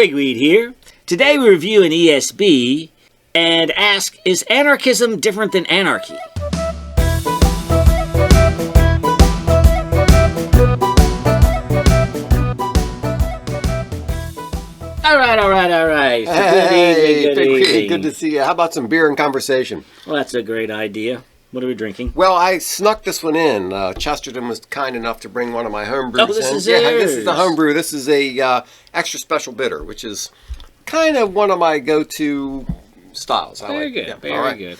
Pigweed here. Today we review an ESB and ask, is anarchism different than anarchy? All right. Hey, Good evening. good to see you. How about some beer and conversation? Well, that's a great idea. What are we drinking? Well, I snuck this one in. Chesterton was kind enough to bring one of my home brews Oh, this in. is Yeah, yours. this is the home brew. This is a extra special bitter, which is kind of one of my go-to styles. Very good. Yeah, Very all right. good.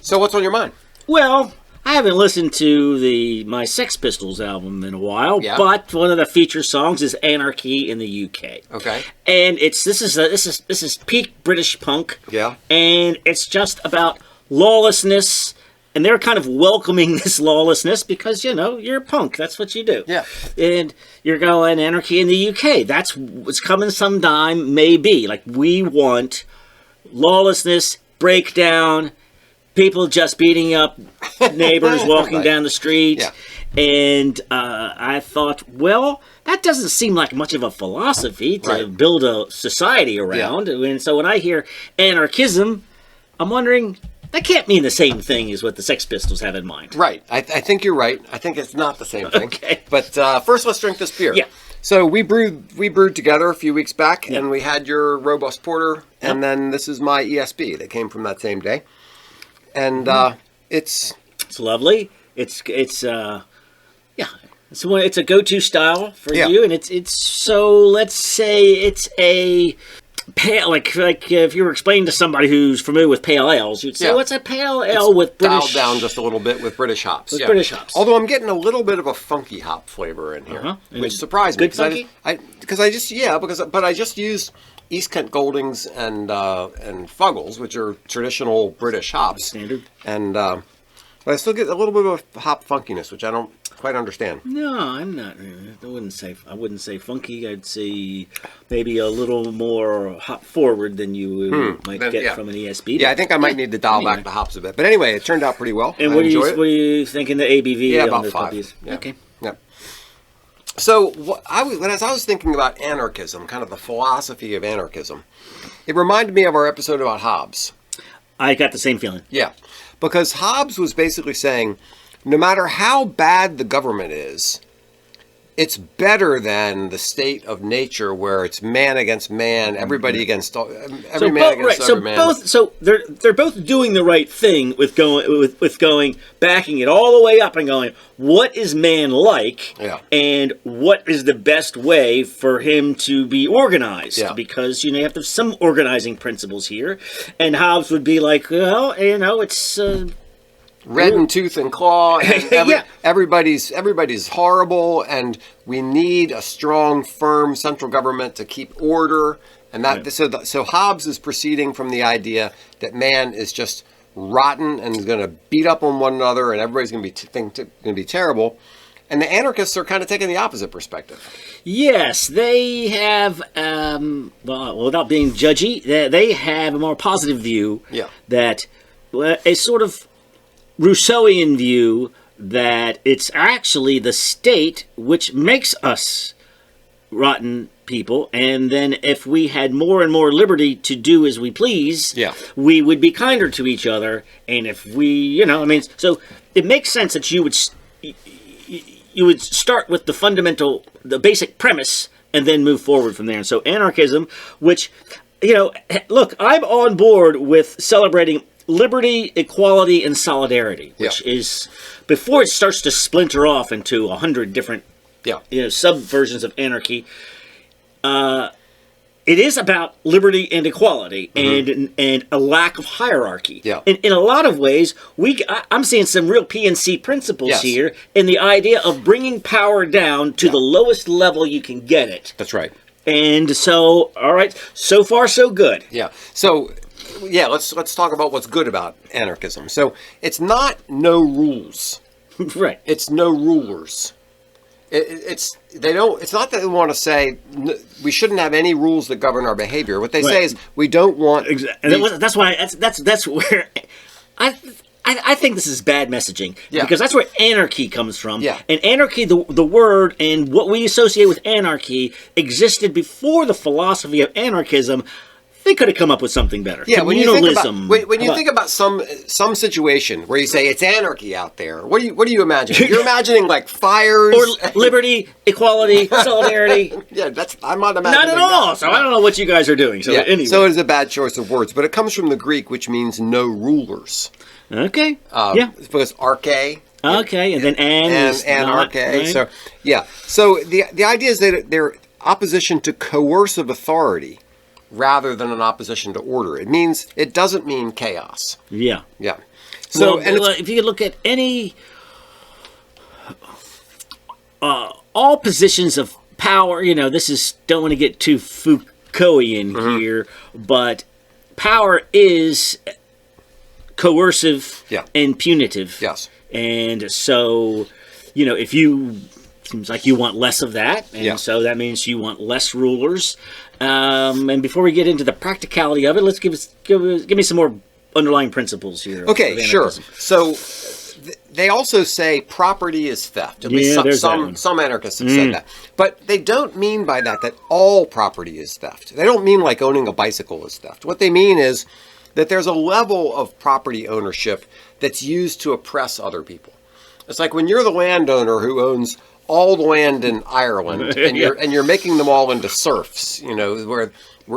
So what's on your mind? Well, I haven't listened to my Sex Pistols album in a while, Yeah. but one of the feature songs is "Anarchy" in the UK. Okay. And this is peak British punk. Yeah. And it's just about lawlessness, and they're kind of welcoming this lawlessness because you're a punk. That's what you do. Yeah. And you're going anarchy in the UK. That's what's coming sometime. Maybe like we want lawlessness, breakdown. People just beating up neighbors walking Right. down the street. Yeah. And I thought, well, that doesn't seem like much of a philosophy to Right. build a society around. And so when I hear anarchism, I'm wondering, that can't mean the same thing as what the Sex Pistols have in mind. Right. I think you're right. I think it's not the same thing. Okay. But first, let's drink this beer. Yeah. So we brewed together a few weeks back, Yeah. and we had your robust porter, and Yep. then this is my ESB that came from that same day, and it's It's lovely. It's a go-to style for Yeah. you, and it's so let's say it's a pale like if you were explaining to somebody who's familiar with pale ales, you'd say, Yeah. what's a pale ale with British dialed down just a little bit with British hops. With British hops. Although I'm getting a little bit of a funky hop flavor in here, Uh-huh. which surprised me. Good funky? But I just used East Kent Goldings and Fuggles, which are traditional British hops. Standard. And but I still get a little bit of hop funkiness, which I don't quite understand. No, I'm not. I wouldn't say funky. I'd say maybe a little more hop forward than you might Then, get yeah. from an ESB. Yeah, I think I might need to dial anyway. back the hops a bit. But anyway, it turned out pretty well. And I what are enjoy it. you thinking the ABV? Yeah, on about this 5. puppy is? Yeah. Okay. Yeah. So as I was thinking about anarchism, kind of the philosophy of anarchism, it reminded me of our episode about Hobbes. I got the same feeling. Yeah, because Hobbes was basically saying, no matter how bad the government is, it's better than the state of nature where it's man against man, everybody against every man against other man. So they're both doing the right thing with going backing it all the way up and going, what is man like? Yeah. And what is the best way for him to be organized? Yeah. Because you have to have some organizing principles here. And Hobbes would be like, well, it's Red in tooth and claw, and Yeah. everybody's horrible, and we need a strong, firm central government to keep order. And that so Hobbes is proceeding from the idea that man is just rotten and is going to beat up on one another, and everybody's going to be terrible. And the anarchists are kind of taking the opposite perspective. Yes, they have, without being judgy, they have a more positive view. Yeah. That a sort of Rousseauian view that it's actually the state which makes us rotten people, and then if we had more and more liberty to do as we please, Yeah. we would be kinder to each other. And if we, so it makes sense that you would start with the basic premise, and then move forward from there. And so anarchism, which, look, I'm on board with celebrating liberty, equality, and solidarity, which is, before it starts to splinter off into 100 different subversions of anarchy, it is about liberty and equality and a lack of hierarchy. Yeah. In a lot of ways, I'm seeing some real PNC principles here in the idea of bringing power down to the lowest level you can get it. That's right. And so, all right, so far so good. Yeah. So, let's talk about what's good about anarchism. So, it's not no rules. Right. It's no rulers. It's not that they want to say we shouldn't have any rules that govern our behavior. What they say is we don't want. Exactly. And that's why that's where I think this is bad messaging because that's where anarchy comes from. Yeah. And anarchy, the word and what we associate with anarchy existed before the philosophy of anarchism. They could have come up with something better. Yeah, Communalism. when you think about some situation where you say it's anarchy out there, what do you imagine? You're imagining like fires or liberty, equality, solidarity. Yeah, I'm not imagining. Not at all. So I don't know what you guys are doing. So anyway, so it is a bad choice of words, but it comes from the Greek, which means no rulers. Okay. It's because arche. Okay, and then and anarche. Right? So so the idea is that they're opposition to coercive authority, rather than an opposition to order. It doesn't mean chaos. Yeah. Yeah. So, if you look at any, all positions of power, don't want to get too Foucaultian here, but power is coercive and punitive. Yes. And so, seems like you want less of that, and so that means you want less rulers. And before we get into the practicality of it, let's give me some more underlying principles here. Okay, sure. So they also say property is theft. At least some anarchists have said that. But they don't mean by that all property is theft. They don't mean like owning a bicycle is theft. What they mean is that there's a level of property ownership that's used to oppress other people. It's like when you're the landowner who owns all the land in Ireland, and you're making them all into serfs, where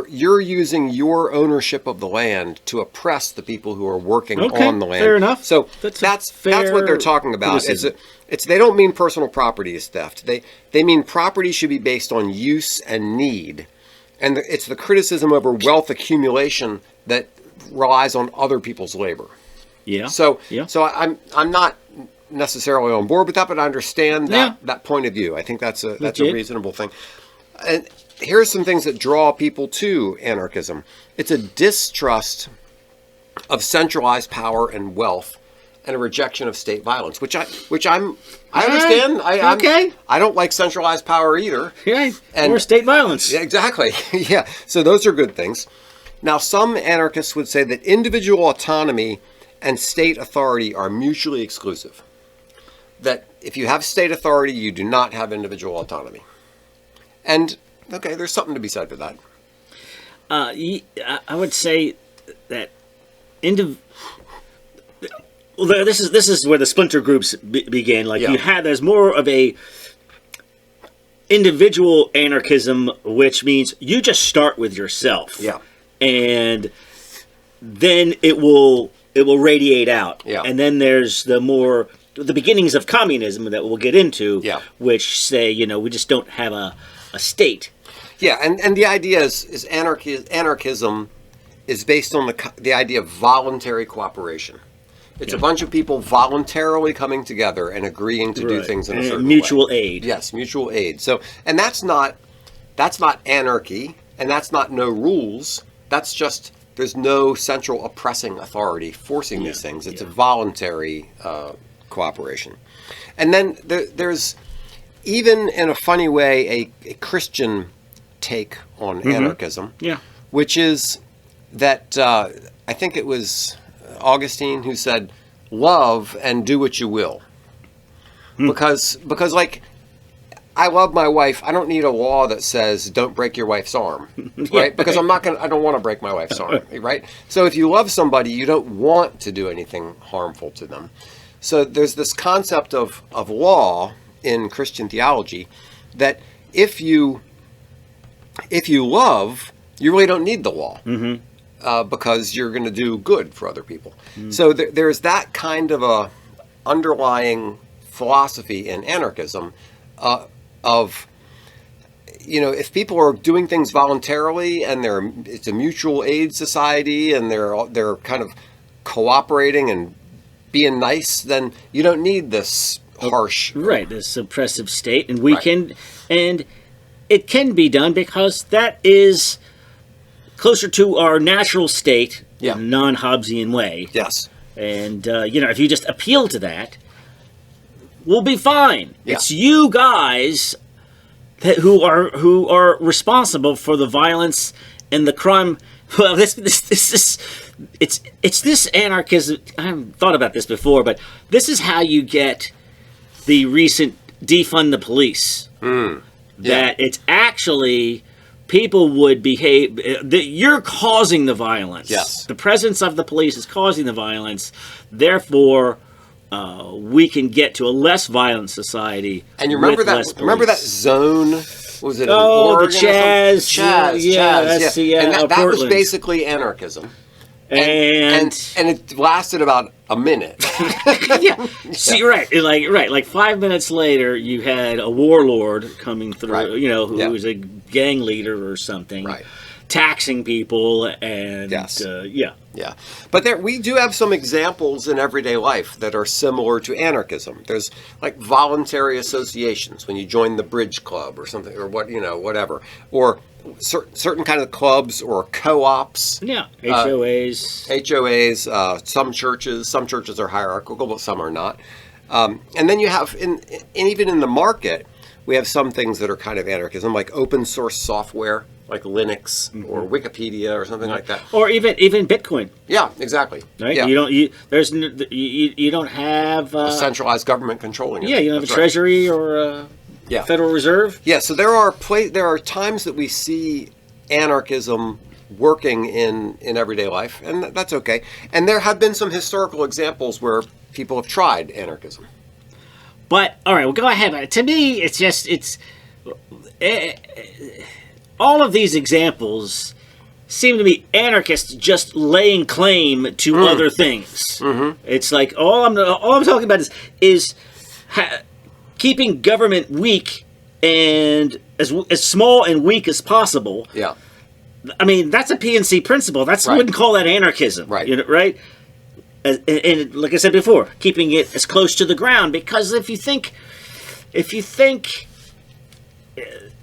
you're using your ownership of the land to oppress the people who are working on the land. Fair enough. So that's what they're talking about. It's they don't mean personal property is theft. They mean property should be based on use and need, and it's the criticism over wealth accumulation that relies on other people's labor. Yeah. So I'm not necessarily on board with that, but I understand that point of view. I think that's a reasonable thing. And here's some things that draw people to anarchism. It's a distrust of centralized power and wealth, and a rejection of state violence, which I understand. I don't like centralized power either. Yeah, or state violence. Yeah, exactly. Yeah. So those are good things. Now, some anarchists would say that individual autonomy and state authority are mutually exclusive. That if you have state authority, you do not have individual autonomy. And, okay, there's something to be said for that. I would say that this is where the splinter groups began. Like there's more of a individual anarchism, which means you just start with yourself. Yeah. And then it will radiate out. Yeah. And then there's the beginnings of communism that we'll get into, which say, we just don't have a state. Yeah, and the idea is anarchism is based on the idea of voluntary cooperation. It's a bunch of people voluntarily coming together and agreeing to do things in a certain mutual way. aid. Yes, mutual aid. So, and that's not anarchy, and that's not no rules. That's just there's no central oppressing authority forcing these things. It's a voluntary cooperation. And then there's, even in a funny way, a Christian take on anarchism, which is that I think it was Augustine who said, love and do what you will. Because like, I love my wife. I don't need a law that says don't break your wife's arm, right? Because I don't want to break my wife's arm, right? So if you love somebody, you don't want to do anything harmful to them. So there's this concept of law in Christian theology that if you love, you really don't need the law because you're going to do good for other people. So there's that kind of a underlying philosophy in anarchism of, if people are doing things voluntarily and it's a mutual aid society and they're kind of cooperating and being nice, then you don't need this harsh, this oppressive state, and and it can be done because that is closer to our natural state in a non-Hobbesian way. Yes. And if you just appeal to that, we'll be fine. Yeah. It's you guys who are responsible for the violence and the crime. Well, this is it's this anarchism. I haven't thought about this before, but this is how you get the recent defund the police. That it's actually people would behave. That you're causing the violence. Yes, the presence of the police is causing the violence. Therefore, we can get to a less violent society. And you remember that? Remember that zone? Was it? Oregon the Chaz. Yeah. And that was basically anarchism. And it lasted about a minute. Yeah. See, like 5 minutes later, you had a warlord coming through, who was a gang leader or something, taxing people, and Yeah, but we do have some examples in everyday life that are similar to anarchism. There's like voluntary associations when you join the bridge club or something, or whatever, or certain kind of clubs or co-ops. Yeah, HOAs. Some churches are hierarchical, but some are not. And then you have, even in the market, we have some things that are kind of anarchism, like open source software, like Linux or Wikipedia or something like that, or even Bitcoin. Yeah, exactly. Right. Yeah. You don't have a centralized government controlling it. Yeah, you don't have a treasury or a Federal Reserve. Yeah. So there are times that we see anarchism working in everyday life, and that's okay. And there have been some historical examples where people have tried anarchism. But all right, well, go ahead. To me, all of these examples seem to be anarchists just laying claim to other things. It's like all I'm talking about is keeping government weak and as small and weak as possible. Yeah. I mean, that's a PNC principle. I wouldn't call that anarchism. Right. Right? And like I said before, keeping it as close to the ground, because if you think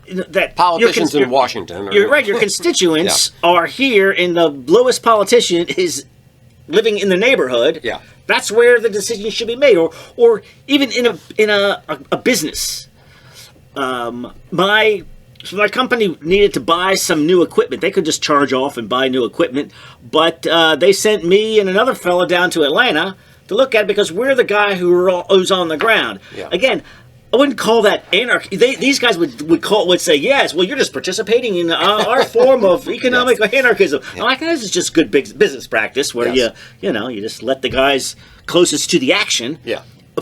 that politicians in Washington, you're right. Your constituents are here, and the lowest politician is living in the neighborhood. Yeah, that's where the decision should be made, or even in a business. My company needed to buy some new equipment. They could just charge off and buy new equipment, but they sent me and another fella down to Atlanta to look at it because we're the guy who's on the ground. Yeah. Again, I wouldn't call that anarchy. These guys would say, yes, well, you're just participating in our form of economic anarchism. Yeah. I'm like, this is just good business practice where you just let the guys closest to the action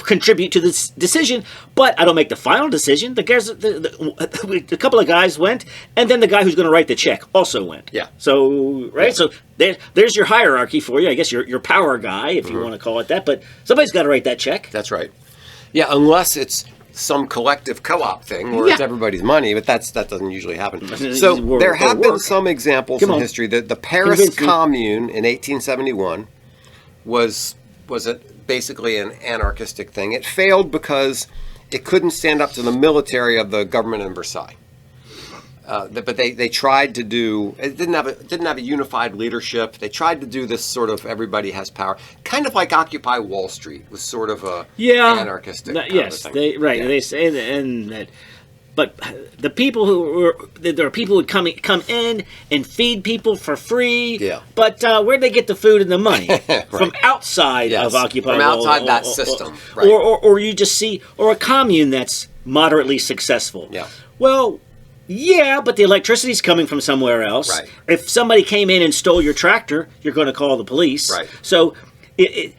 contribute to this decision, but I don't make the final decision. The guys, a couple of guys went, and then the guy who's going to write the check also went. Yeah. So so there's your hierarchy for you. I guess your power guy, if you want to call it that. But somebody's got to write that check. That's right. Yeah, unless it's some collective co-op thing where it's everybody's money, but that doesn't usually happen. So there have been some examples in history. The Paris Commune in 1871 was basically an anarchistic thing. It failed because it couldn't stand up to the military of the government in Versailles. But they tried to do. It didn't have a unified leadership. They tried to do this sort of everybody has power, kind of like Occupy Wall Street was sort of a anarchistic. Yes, kind of thing. They say that, but the people there are people who come in and feed people for free. Yeah. But where'd they get the food and the money? From outside of Occupy Wall Street. From outside that system. Right. Or you just see a commune that's moderately successful. Yeah. Well. Yeah, but the electricity's coming from somewhere else. Right. If somebody came in and stole your tractor, you're going to call the police. Right. So it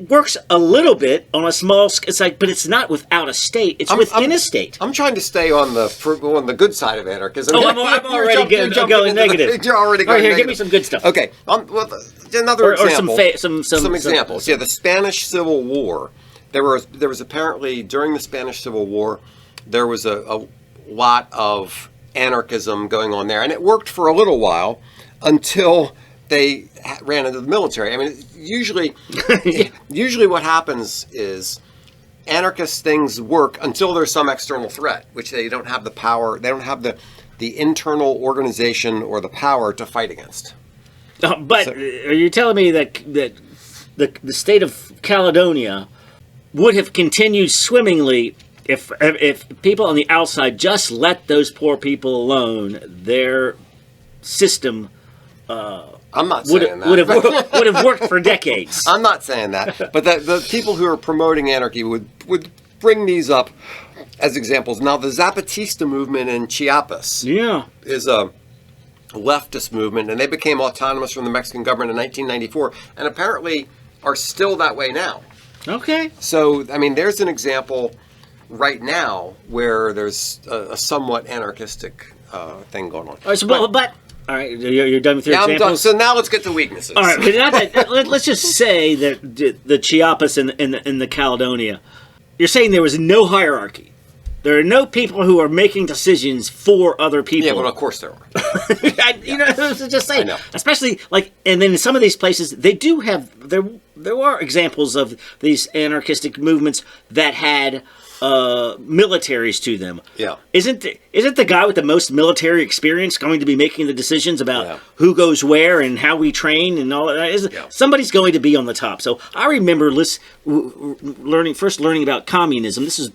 works a little bit on a small scale. It's like, but it's not without a state. It's within a state. I'm trying to stay on the good side of anarchism. I'm already going negative. You're already going negative. Give me some good stuff. Okay. Another example. Or some examples. Yeah, the Spanish Civil War. There was apparently during the Spanish Civil War. There was a lot of anarchism going on there, and it worked for a little while until they ran into the military. I mean, usually what happens is anarchist things work until there's some external threat, which they don't have the power. They don't have the internal organization or the power to fight against. But are you telling me that the state of Caledonia would have continued swimmingly if people on the outside just let those poor people alone, their system I'm not saying that. would have worked for decades. I'm not saying that. But the people who are promoting anarchy would bring these up as examples. Now, the Zapatista movement in Chiapas is a leftist movement, and they became autonomous from the Mexican government in 1994, and apparently are still that way now. Okay. So, I mean, there's an example right now where there's a somewhat anarchistic thing going on. All right, but all right, you're done with your examples? I'm done. So now let's get to weaknesses. All right, but let's just say that the Chiapas and the Caledonia, you're saying there was no hierarchy. There are no people who are making decisions for other people. Yeah, well, of course there are. You know, I was just saying. I know. Especially, like, and then in some of these places, they do have, there are examples of these anarchistic movements that had militaries to them. Yeah. Isn't the guy with the most military experience going to be making the decisions about who goes where and how we train and all that? Somebody's going to be on the top. So I remember first learning about communism. This is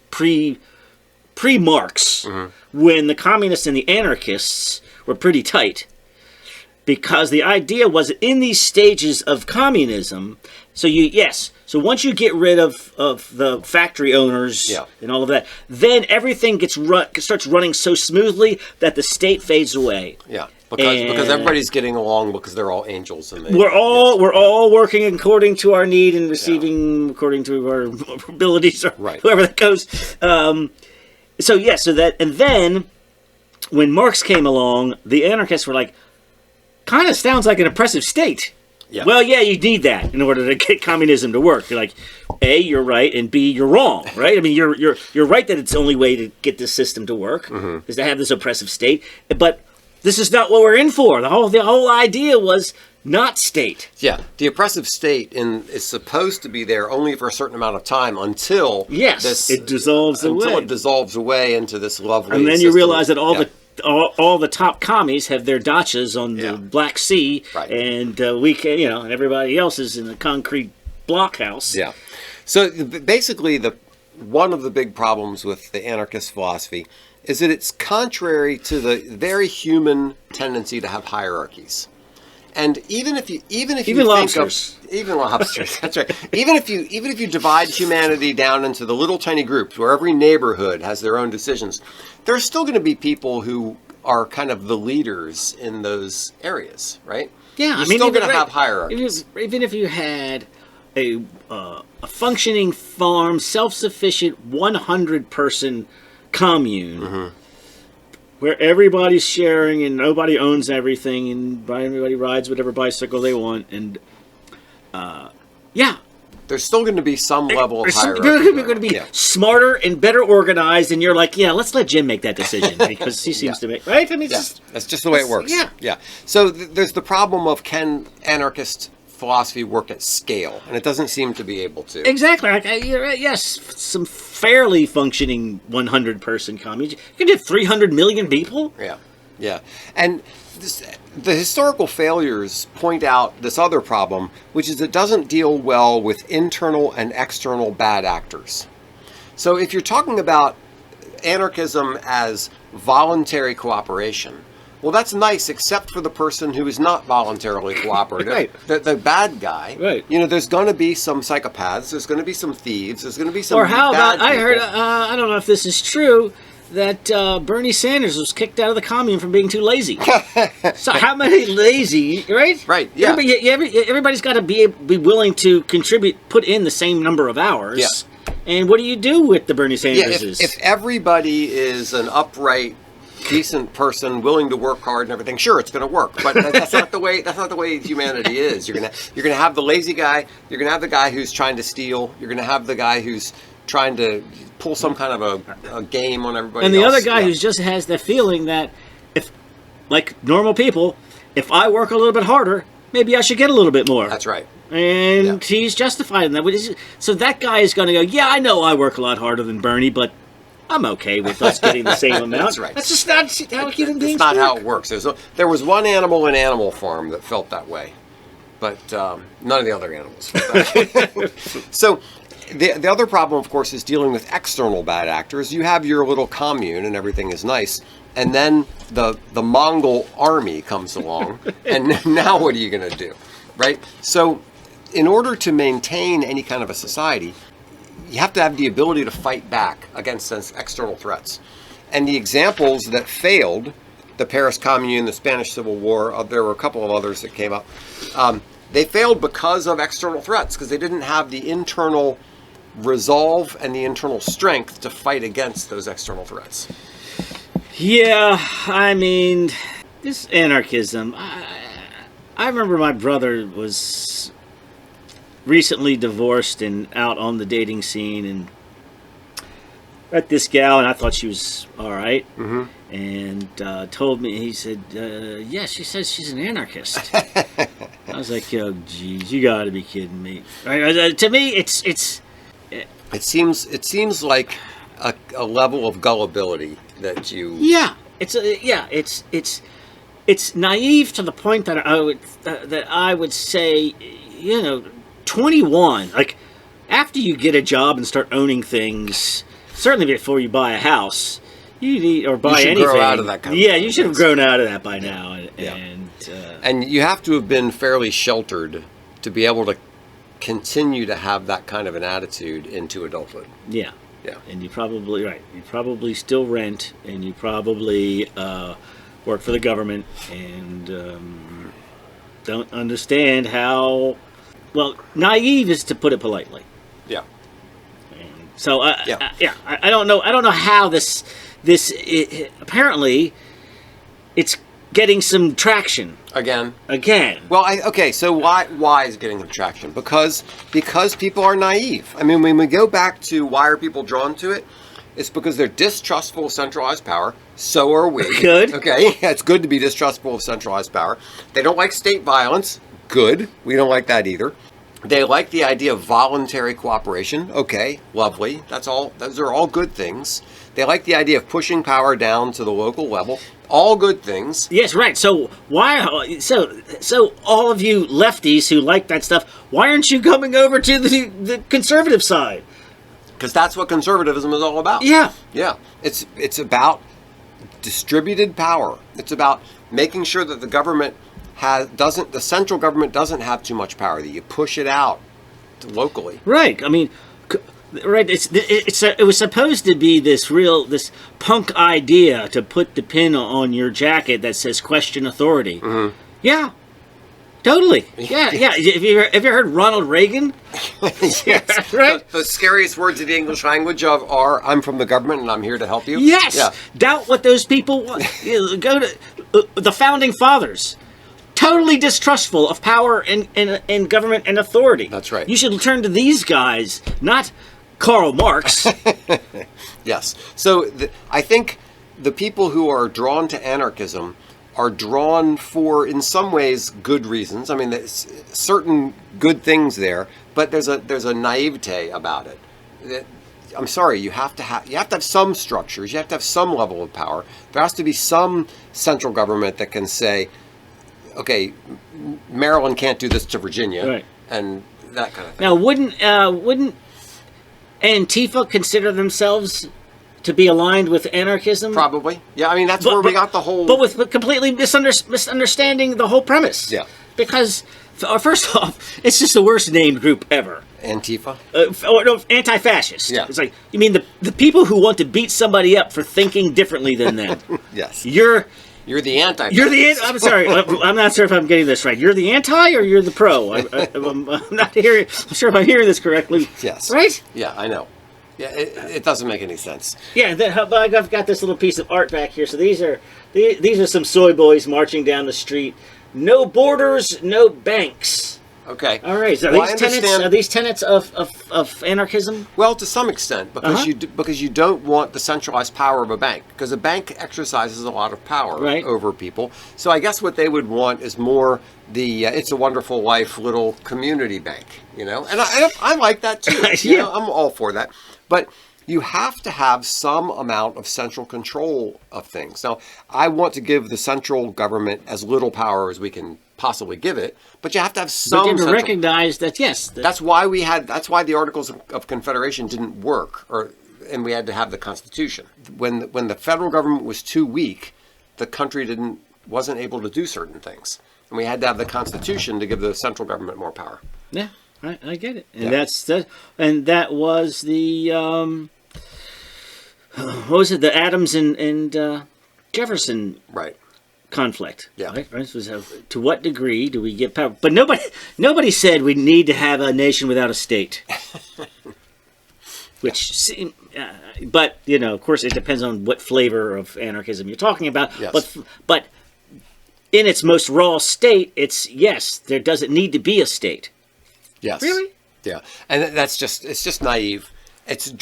pre-Marx, when the communists and the anarchists were pretty tight. Because the idea was in these stages of communism, so once you get rid of the factory owners and all of that, then everything starts running so smoothly that the state fades away. Yeah, because everybody's getting along because they're all angels and we're all working according to our need and receiving according to our abilities, or whoever that goes. And then when Marx came along, the anarchists were like, kind of sounds like an oppressive state. Yeah. Well, yeah, you need that in order to get communism to work. You're like, A, you're right, and B, you're wrong, right? I mean, you're right that it's the only way to get this system to work is to have this oppressive state. But this is not what we're in for. The whole idea was not state. Yeah, the oppressive state is supposed to be there only for a certain amount of time until it dissolves away. Until it dissolves away into this lovely. And then you realize that all the top commies have their dachas on the Black Sea, and and everybody else is in a concrete blockhouse. Yeah. So basically, one of the big problems with the anarchist philosophy is that it's contrary to the very human tendency to have hierarchies. And even lobsters, that's right. Even if you divide humanity down into the little tiny groups where every neighborhood has their own decisions, there's still going to be people who are kind of the leaders in those areas, right? Yeah, you're still going to have hierarchies. Even if you had a functioning farm, self-sufficient, 100-person commune. Where everybody's sharing and nobody owns everything and everybody rides whatever bicycle they want, and there's still going to be some level of hierarchy. They're going to be smarter and better organized, and you're like, let's let Jim make that decision because he seems to make right. I mean, that's just the way it works. Yeah. So there's the problem of can anarchist philosophy work at scale, and it doesn't seem to be able to. Exactly. You're right. Yes, some fairly functioning 100-person commune. You can do 300 million people. Yeah. And the historical failures point out this other problem, which is it doesn't deal well with internal and external bad actors. So if you're talking about anarchism as voluntary cooperation, well, that's nice, except for the person who is not voluntarily cooperative. Right. The bad guy. Right. There's going to be some psychopaths. There's going to be some thieves. There's going to be some. Or how bad about? people. I heard. I don't know if this is true. That Bernie Sanders was kicked out of the commune for being too lazy. So how many lazy? Right. Right. Yeah. Everybody's got to be willing to contribute, put in the same number of hours. Yeah. And what do you do with the Bernie Sanderses? If everybody is an upright, decent person willing to work hard and everything, sure, it's going to work, but that's not the way humanity is. You're gonna have the lazy guy, you're gonna have the guy who's trying to steal, you're gonna have the guy who's trying to pull some kind of a game on everybody and the else. Other guy who just has the feeling that if, like normal people, if I work a little bit harder, maybe I should get a little bit more. That's right. And he's justified in that. So that guy is going to go, yeah, I know I work a lot harder than Bernie, but I'm okay with us getting the same amount. That's right. That's just not how human beings work. That's not how work. it works. There was one animal in Animal Farm that felt that way, but none of the other animals felt that way. So The other problem, of course, is dealing with external bad actors. You have your little commune and everything is nice, and then the Mongol army comes along, and now what are you going to do, right? So in order to maintain any kind of a society, you have to have the ability to fight back against external threats. And the examples that failed, the Paris Commune, the Spanish Civil War, there were a couple of others that came up, they failed because of external threats, because they didn't have the internal resolve and the internal strength to fight against those external threats. Yeah, I mean, this anarchism, I remember my brother was recently divorced and out on the dating scene, and met this gal, and I thought she was all right. Mm-hmm. And told me, he said, yeah, she says she's an anarchist. I was like, oh, geez, you got to be kidding me. To me, it seems like a level of gullibility that you. Yeah, it's naive to the point that I would say, 21. Like, after you get a job and start owning things, certainly before you buy a house, you need, or buy anything. Grow out of that kind of you should have grown out of that by now. And you have to have been fairly sheltered to be able to continue to have that kind of an attitude into adulthood. Yeah. And you probably still rent, and you probably work for the government, and don't understand how. Well, naive is to put it politely. Yeah. And so I don't know. I don't know how this apparently it's getting some traction. Again. Well, so why is it getting some traction? Because people are naive. I mean, when we go back to why are people drawn to it, it's because they're distrustful of centralized power. So are we. Good. Okay, it's good to be distrustful of centralized power. They don't like state violence. Good. We don't like that either. They like the idea of voluntary cooperation. Okay, lovely. Those are all good things. They like the idea of pushing power down to the local level. All good things. Yes, right. So why? So all of you lefties who like that stuff, why aren't you coming over to the conservative side? Because that's what conservatism is all about. Yeah. It's about distributed power. It's about making sure that the government the central government doesn't have too much power, that you push it out locally. Right. I mean, right. It was supposed to be this punk idea to put the pin on your jacket that says "Question Authority." Mm-hmm. Yeah. Totally. Yeah. Have you ever heard Ronald Reagan? Yes. Right. The scariest words of the English language are "I'm from the government and I'm here to help you." Yes. Yeah. Doubt what those people want. Go to the founding fathers. Totally distrustful of power and government and authority. That's right. You should turn to these guys, not Karl Marx. Yes. So I think the people who are drawn to anarchism are drawn for, in some ways, good reasons. I mean, there's certain good things there, but there's a naivete about it. I'm sorry, you have to have some structures. You have to have some level of power. There has to be some central government that can say, okay, Maryland can't do this to Virginia, right, and that kind of thing. Now, wouldn't Antifa consider themselves to be aligned with anarchism? Probably. Yeah, I mean, that's where we got the whole... But with completely misunderstanding the whole premise. Yeah. Because, first off, it's just the worst named group ever. Antifa? No, anti-fascist. Yeah. It's like, you mean the people who want to beat somebody up for thinking differently than them. Yes. You're the anti. I'm sorry. I'm not sure if I'm getting this right. You're the anti or you're the pro? I'm not hearing. I'm sure if I'm hearing this correctly. Yes. Right? Yeah, I know. Yeah, it doesn't make any sense. Yeah, I've got this little piece of art back here. So these are some soy boys marching down the street. No borders, no banks. Okay. All right. So are these tenets of anarchism? Well, to some extent, because you don't want the centralized power of a bank, because a bank exercises a lot of power over people. So I guess what they would want is more the It's a Wonderful Life little community bank, and I like that too. Yeah. I'm all for that. But you have to have some amount of central control of things. Now, I want to give the central government as little power as we can possibly give it, but you have to have some. But you recognize that, yes. That's why the Articles of Confederation didn't work, and we had to have the Constitution. When the federal government was too weak, the country wasn't able to do certain things, and we had to have the Constitution to give the central government more power. Yeah, I get it, and that was the what was it? The Adams and Jefferson conflict. Yeah. Right? To what degree do we get power? But nobody said we need to have a nation without a state. But of course, it depends on what flavor of anarchism you're talking about. Yes. But in its most raw state, there doesn't need to be a state. Yes. Really? Yeah. And it's just naive. It's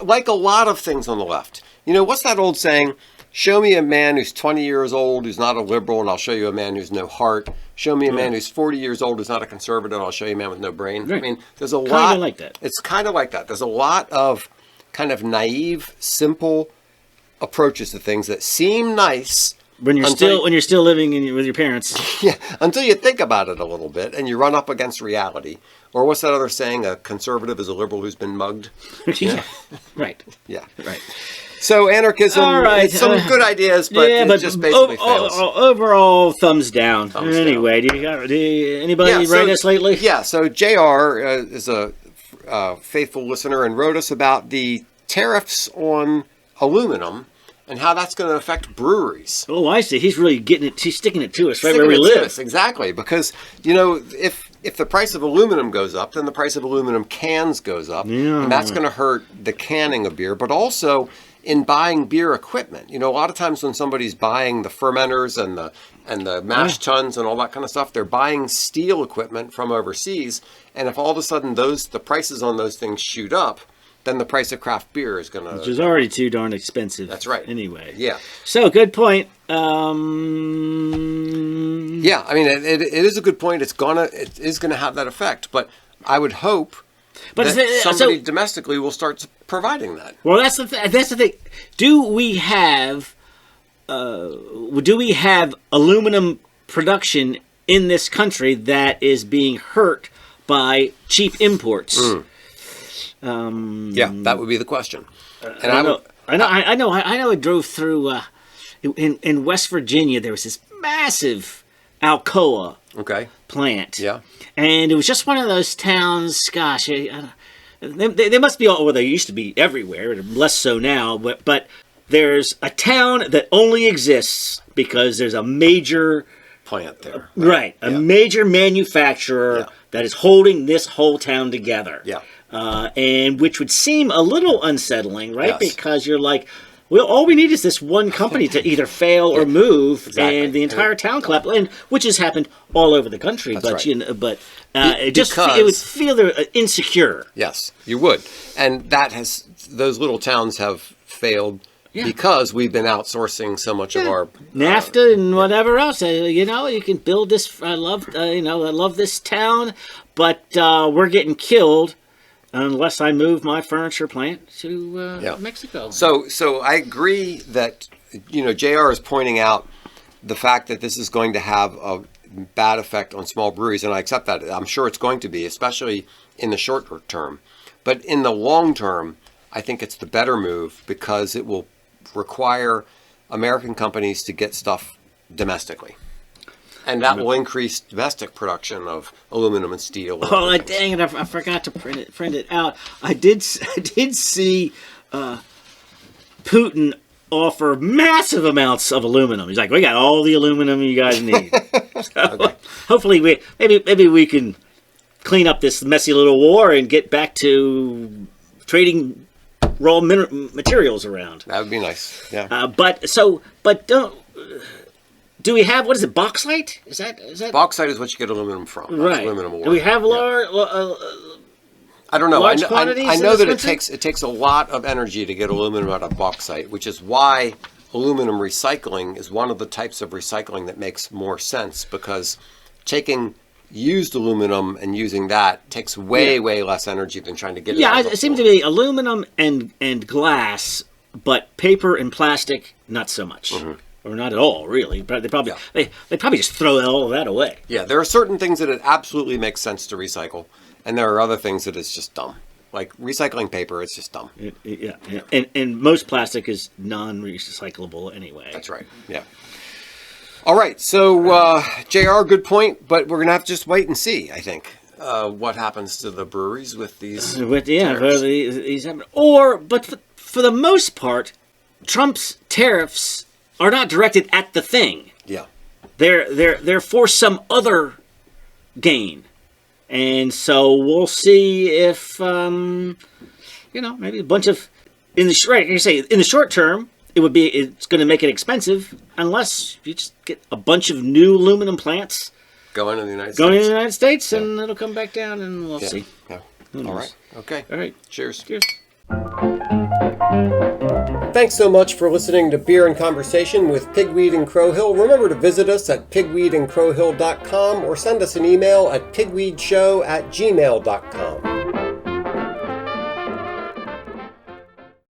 like a lot of things on the left. What's that old saying? Show me a man who's 20 years old who's not a liberal, and I'll show you a man who's no heart. Show me a man who's 40 years old who's not a conservative, and I'll show you a man with no brain. Right. I mean, there's a lot. Kind of like that. It's kind of like that. There's a lot of kind of naive, simple approaches to things that seem nice when you're still living with your parents. Yeah, until you think about it a little bit and you run up against reality. Or what's that other saying? A conservative is a liberal who's been mugged. Yeah. Right. Yeah. Right. So anarchism, it's some good ideas, but it just basically fails. Overall, thumbs down. Anyway, anybody write us lately? Yeah, so JR is a faithful listener and wrote us about the tariffs on aluminum and how that's going to affect breweries. Oh, I see. He's really getting it. He's sticking it to us right where we live. Exactly, because if the price of aluminum goes up, then the price of aluminum cans goes up, and that's going to hurt the canning of beer, but also in buying beer equipment. A lot of times when somebody's buying the fermenters and the mash tuns and all that kind of stuff, they're buying steel equipment from overseas, and if all of a sudden the prices on those things shoot up, then the price of craft beer is going to... Which is already too darn expensive. That's right. Anyway. Yeah. So, good point. Yeah, I mean, it is a good point. It is gonna have that effect, but I would hope that somebody domestically will start providing that. Well, that's the thing. Do we have aluminum production in this country that is being hurt by cheap imports? Yeah, that would be the question. And I know. I drove through in West Virginia. There was this massive Alcoa plant. Yeah, and it was just one of those towns. Gosh, they must be all. Well, they used to be everywhere. Less so now, but there's a town that only exists because there's a major plant there. Right, a major manufacturer that is holding this whole town together. Yeah. And which would seem a little unsettling, right? Yes. Because you're like, well, all we need is this one company to either fail or move, and the entire town collapse, and which has happened all over the country. That's but right. it would feel they're insecure. Yes, you would, and those little towns have failed. Yeah. Because we've been outsourcing so much of our NAFTA and whatever else. You can build this. I love this town, but we're getting killed unless I move my furniture plant to Mexico. So I agree that JR is pointing out the fact that this is going to have a bad effect on small breweries, and I accept that. I'm sure it's going to be, especially in the short term. But in the long term, I think it's the better move because it will require American companies to get stuff domestically. And that will increase domestic production of aluminum and steel. Oh, dang it! I forgot to print it out. I did see Putin offer massive amounts of aluminum. He's like, "We got all the aluminum you guys need." So, hopefully, maybe we can clean up this messy little war and get back to trading raw materials around. That would be nice. Yeah. Do we have, what is it, bauxite? Is that bauxite is what you get aluminum from. Right. Aluminum ore. Do we have I don't know. large I know that it takes a lot of energy to get aluminum out of bauxite, which is why aluminum recycling is one of the types of recycling that makes more sense, because taking used aluminum and using that takes way less energy than trying to get it Yeah, out of the it seems to floor. be aluminum and glass, but paper and plastic, not so much. Or not at all, really. But they probably just throw all of that away. Yeah, there are certain things that it absolutely makes sense to recycle, and there are other things that it's just dumb. Like recycling paper, it's just dumb. Yeah. And most plastic is non-recyclable anyway. That's right. Yeah. All right. So, JR, good point, but we're going to have to just wait and see, I think, what happens to the breweries with these tariffs. But for the most part, Trump's tariffs are not directed at the thing. Yeah. They're for some other gain. And so we'll see if, maybe a bunch of, in the short term, it's going to make it expensive unless you just get a bunch of new aluminum plants Going to the United States. And it'll come back down and we'll see. Yeah. All right. Okay. All right. Cheers. Cheers. Thanks so much for listening to Beer and Conversation with Pigweed and Crowhill. Remember to visit us at pigweedandcrowhill.com or send us an email at pigweedshow@gmail.com.